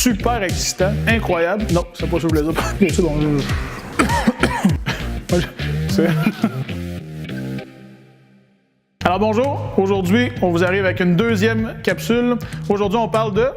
super excitant, incroyable. Non, c'est pas ça que je voulais dire. C'est bon, Alors bonjour, aujourd'hui on vous arrive avec une deuxième capsule. Aujourd'hui on parle de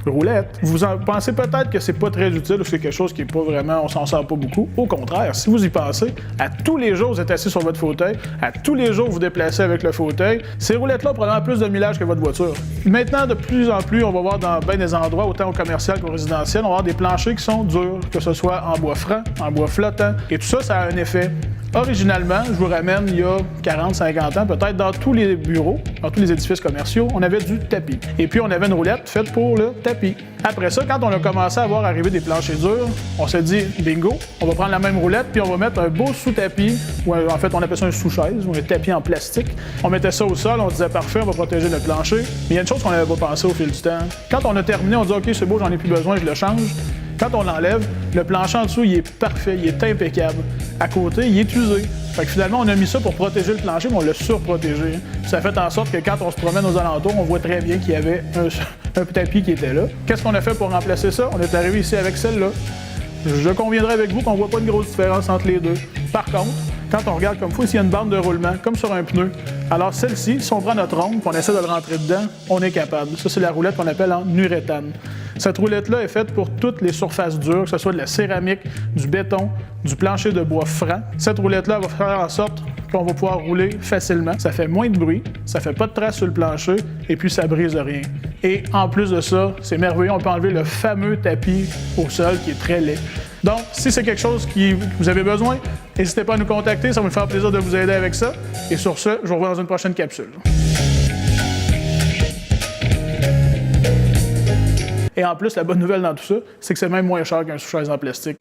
roulette. Vous en pensez peut-être que c'est pas très utile ou c'est quelque chose qui est pas vraiment, on s'en sert pas beaucoup. Au contraire, si vous y pensez, à tous les jours vous êtes assis sur votre fauteuil, à tous les jours vous déplacez avec le fauteuil, ces roulettes-là ont probablement plus de millage que votre voiture. Maintenant, de plus en plus, on va voir dans bien des endroits, autant au commercial qu'au résidentiel, on va avoir des planchers qui sont durs, que ce soit en bois franc, en bois flottant, et tout ça, ça a un effet. Originalement, je vous ramène il y a 40-50 ans, peut-être dans tous les bureaux, dans tous les édifices commerciaux, on avait du tapis. Et puis on avait une roulette faite pour le tapis. Après ça, quand on a commencé à voir arriver des planchers durs, on s'est dit bingo, on va prendre la même roulette puis on va mettre un beau sous-tapis, ou en fait on appelle ça un sous-chaise ou un tapis en plastique. On mettait ça au sol, on disait parfait, on va protéger le plancher. Mais il y a une chose qu'on n'avait pas pensé au fil du temps. Quand on a terminé, on dit ok c'est beau, j'en ai plus besoin, je le change. Quand on l'enlève, le plancher en dessous, il est parfait, il est impeccable. À côté, il est usé. Fait que finalement, on a mis ça pour protéger le plancher, mais on l'a surprotégé. Ça fait en sorte que quand on se promène aux alentours, on voit très bien qu'il y avait un tapis qui était là. Qu'est-ce qu'on a fait pour remplacer ça? On est arrivé ici avec celle-là. Je conviendrai avec vous qu'on voit pas une grosse différence entre les deux. Par contre, quand on regarde comme il faut, ici, il y a une bande de roulement, comme sur un pneu. Alors celle-ci, si on prend notre ongle et on essaie de le rentrer dedans, on est capable. Ça, c'est la roulette qu'on appelle en uréthane. Cette roulette-là est faite pour toutes les surfaces dures, que ce soit de la céramique, du béton, du plancher de bois franc. Cette roulette-là va faire en sorte qu'on va pouvoir rouler facilement. Ça fait moins de bruit, ça fait pas de traces sur le plancher et puis ça brise rien. Et en plus de ça, c'est merveilleux, on peut enlever le fameux tapis au sol qui est très laid. Donc, si c'est quelque chose que vous avez besoin, n'hésitez pas à nous contacter, ça va me faire plaisir de vous aider avec ça. Et sur ce, je vous revois dans une prochaine capsule. Et en plus, la bonne nouvelle dans tout ça, c'est que c'est même moins cher qu'un sous-chaise en plastique.